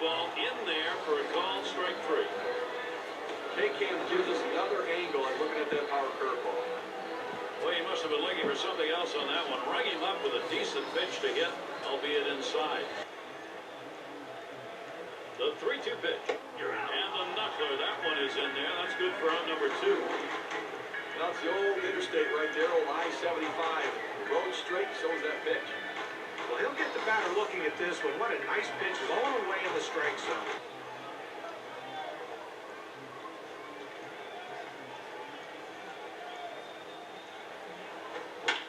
forkball in there for a call, strike three. K-Cam gives us another angle on looking at that power curveball. Well, he must have been looking for something else on that one. Rung him up with a decent pitch to hit, albeit inside. The 3-2 pitch. And the knuckler, that one is in there. That's good for out number two. That's the old interstate right there, old I-75. Road straight, so is that pitch. Well, he'll get the batter looking at this one. What a nice pitch, low away in the strike zone.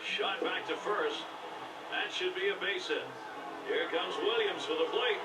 Shot back to first. That should be a base hit. Here comes Williams for the plate.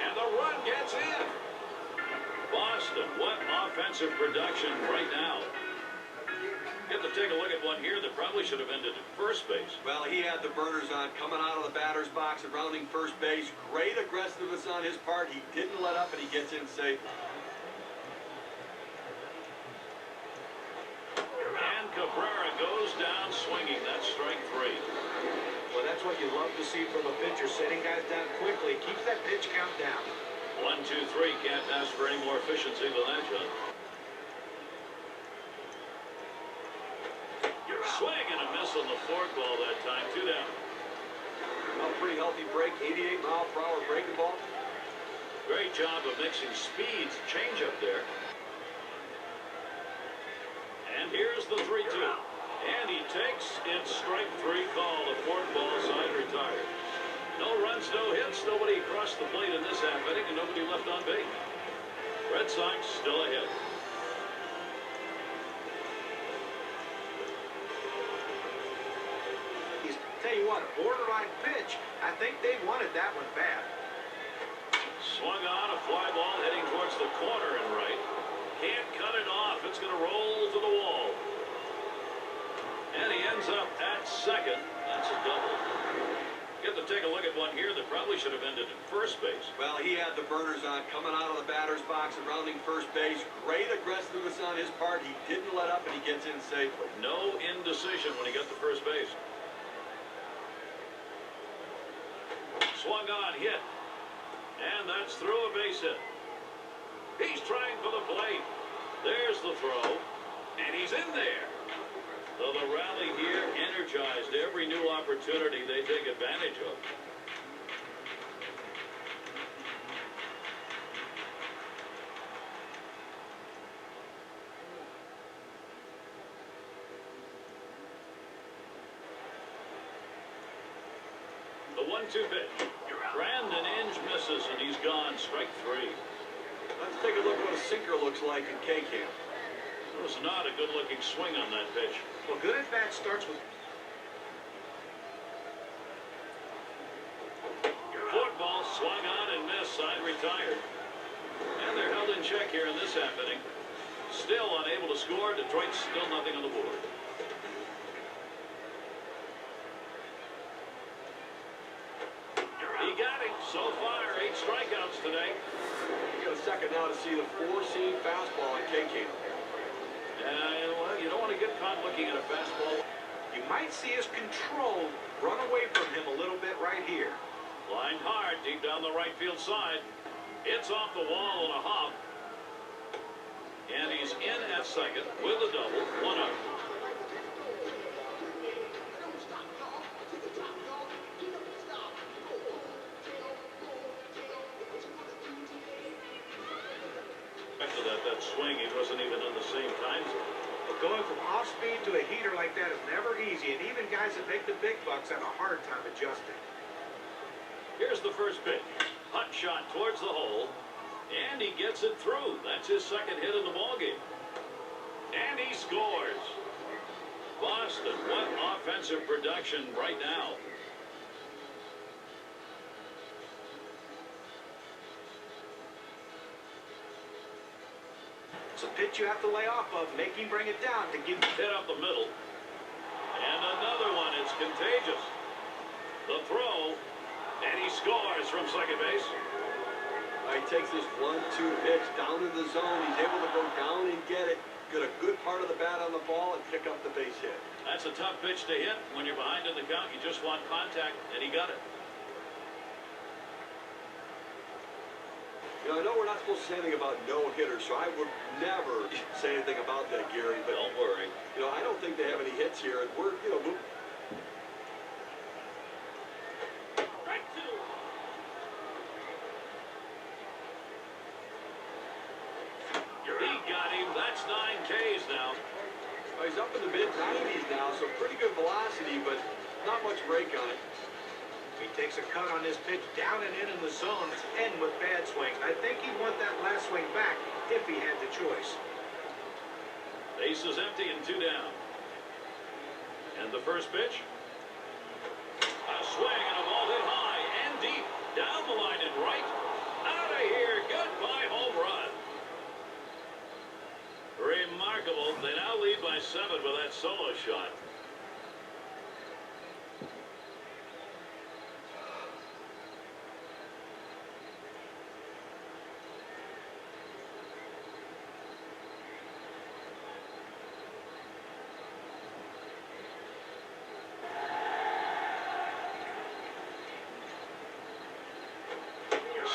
And the run gets in. Boston, what offensive production right now. Get to take a look at one here that probably should have ended at first base. Well, he had the burners on coming out of the batter's box and rounding first base. Great aggressiveness on his part. He didn't let up, and he gets in safe. And Cabrera goes down swinging. That's strike three. Well, that's what you love to see from a pitcher, setting guys down quickly. Keeps that pitch count down. 1, 2, 3. Can't ask for any more efficiency than that, John. Swing and a miss on the forkball that time. 2 down. Well, pretty healthy break. 88-mile-per-hour breaking ball. Great job of mixing speeds. Change up there. And here's the 3-2. And he takes its strike three call. The forkball side retired. No runs, no hits. Nobody crossed the plate in this half inning, and nobody left on base. Red Sox still ahead. Tell you what, a borderline pitch. I think they wanted that one bad. Swung on, a fly ball heading towards the corner and right. Can't cut it off. It's going to roll to the wall. And he ends up at second. That's a double. Get to take a look at one here that probably should have ended at first base. Well, he had the burners on coming out of the batter's box and rounding first base. Great aggressiveness on his part. He didn't let up, and he gets in safely. No indecision when he got to first base. Swung on, hit. And that's through a base hit. He's trying for the plate. There's the throw. And he's in there. So the rally here energized. Every new opportunity they take advantage of. The 1-2 pitch. Brandon Inge misses, and he's gone. Strike three. Let's take a look at what a sinker looks like in K-Cam. It was not a good-looking swing on that pitch. Well, good at bat starts with... Forkball swung on and missed. Side retired. And they're held in check here in this half inning. Still unable to score. Detroit's still nothing on the board. He got him. So far, 8 strikeouts today. You got a second now to see the 4-seam fastball on K-Cam. Well, you don't want to get caught looking at a fastball. You might see his control run away from him a little bit right here. Lined hard deep down the right field side. It's off the wall on a hop. And he's in at second with a double. 1 out. After that swing, he wasn't even on the same time zone. But going from off speed to a heater like that is never easy, and even guys that make the big bucks have a hard time adjusting. Here's the first pitch. Hot shot towards the hole, and he gets it through. That's his second hit in the ballgame. And he scores. Boston, what offensive production right now. It's a pitch you have to lay off of. Make him bring it down to give hit up the middle. And another one. It's contagious. The throw. And he scores from second base. He takes this 1-2 pitch down in the zone. He's able to go down and get it. Get a good part of the bat on the ball and pick up the base hit. That's a tough pitch to hit. When you're behind in the count, you just want contact, and he got it. You know, I know we're not supposed to say anything about no-hitters, so I would never say anything about that, Gary. But don't worry. You know, I don't think they have any hits here, and we're, you know, He got him. That's 9 Ks now. he's up in the mid-90s now, so pretty good velocity, but not much break on it. He takes a cut on this pitch down and in the zone. It's end with bad swings. I think he'd want that last swing back if he had the choice. Base is empty and 2 down. And the first pitch. A swing and a ball hit high and deep. Down the line and right. Out of here. Goodbye home run. Remarkable. They now lead by 7 with that solo shot.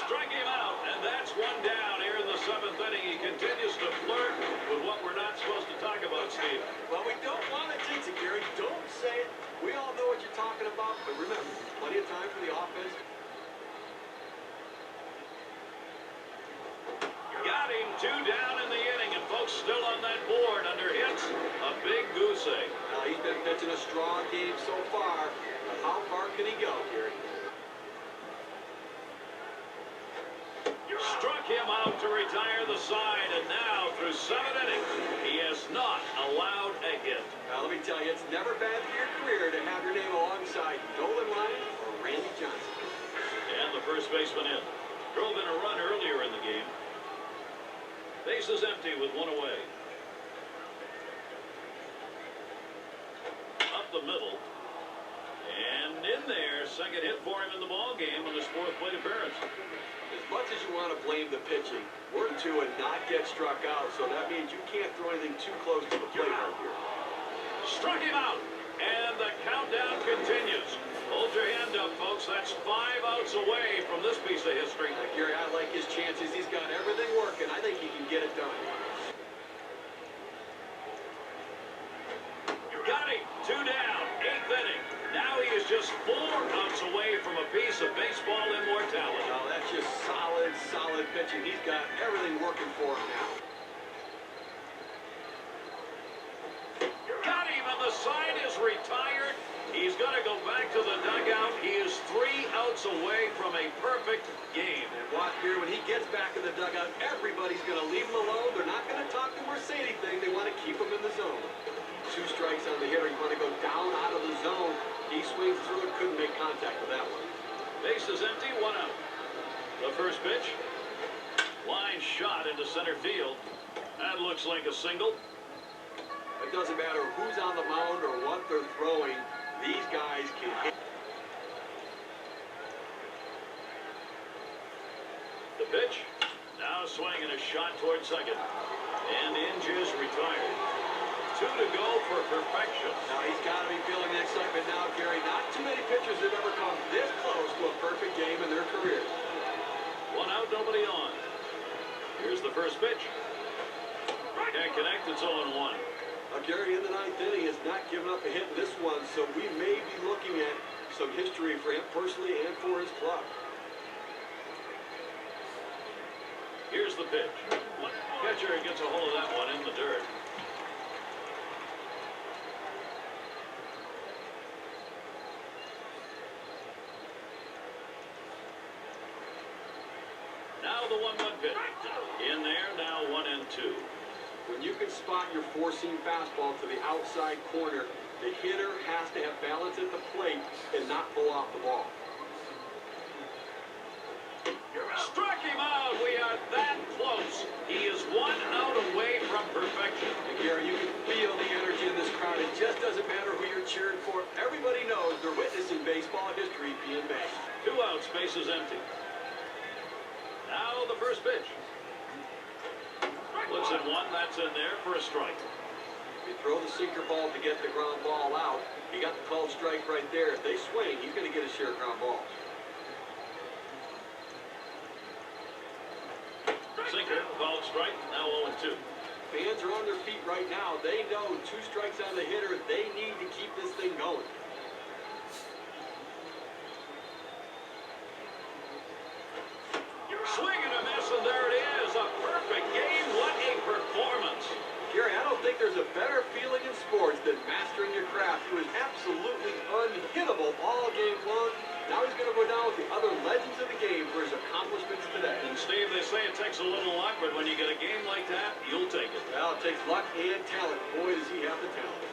Strike him out, and that's 1 down here in the 7th inning. He continues to flirt with what we're not supposed to talk about, Steve. Well, we don't want to jinx it, Gary. Don't say it. We all know what you're talking about, but remember, plenty of time for the offense. Got him. 2 down in the inning, and folks still on that board under hits. A big goose egg. He's been pitching a strong game so far. How far can he go, Gary? Struck him out to retire the side, and now through 7 innings, he has not allowed a hit. Now, let me tell you, it's never bad for your career to have your name alongside Nolan Ryan or Randy Johnson. And the first baseman in. Drove in a run earlier in the game. Base is empty with 1 away. Up the middle. And in there, second hit for him in the ball game on his 4th plate appearance. As much as you want to blame the pitching, we're 2 and not get struck out, so that means you can't throw anything too close to the plate out here. Struck him out, and the countdown continues. Hold your hand up, folks. That's 5 outs away from this piece of history. Gary, I like his chances. He's got everything working. I think he can get it done. Got him. 2 down. 8th inning. Now he is just 4 outs away from a piece of baseball immortality. Now that's just solid pitching. He's got everything working for him now. Got him, and the side is retired. He's going to go back to the dugout. He is 3 outs away from a perfect game. And watch here, when he gets back in the dugout, everybody's going to leave him alone. They're not going to talk to him or say anything. They want to keep him in the zone. 2 strikes on the hitter. You want to go down out of the zone. He swings through it, couldn't make contact with that one. Base is empty, 1 out. The first pitch. Line shot into center field. That looks like a single. It doesn't matter who's on the mound or what they're throwing. These guys can hit. The pitch. Now swinging a shot towards second. And Inge is retired. 2 to go for perfection. Now he's got to be feeling the excitement now, Gary. Not too many pitchers have ever come this close to a perfect game in their career. 1 out, nobody on. Here's the first pitch. Can't connect, it's 0-1. Gary, in the 9th inning, has not given up a hit in this one, so we may be looking at some history for him personally and for his club. Here's the pitch. Catcher gets a hold of that one in the dirt. Now the 1-1 pitch. In there, now 1-2. When you can spot your 4-seam fastball to the outside corner, the hitter has to have balance at the plate and not pull off the ball. Struck him out. We are that close. He is 1 out away from perfection. And Gary, you can feel the energy in this crowd. It just doesn't matter who you're cheering for. Everybody knows they're witnessing baseball history being made. 2 outs, base is empty. Now the first pitch. Looks at 1, that's in there for a strike. You throw the sinker ball to get the ground ball out. He got the called strike right there. If they swing, he's going to get a share of ground balls. strike, now 0-2. Fans are on their feet right now. They know 2 strikes on the hitter. They need to keep this thing going. Swing and a miss, and there it is. A perfect game. What a performance. Gary, I don't think there's a better feeling in sports than mastering your craft. He was absolutely unhittable all game long. Now he's going to go down with the other legends of the game for his accomplishments today. And Steve, they say it takes a little luck, but when you get a game like that, you'll take it. Well, it takes luck and talent. Boy, does he have the talent.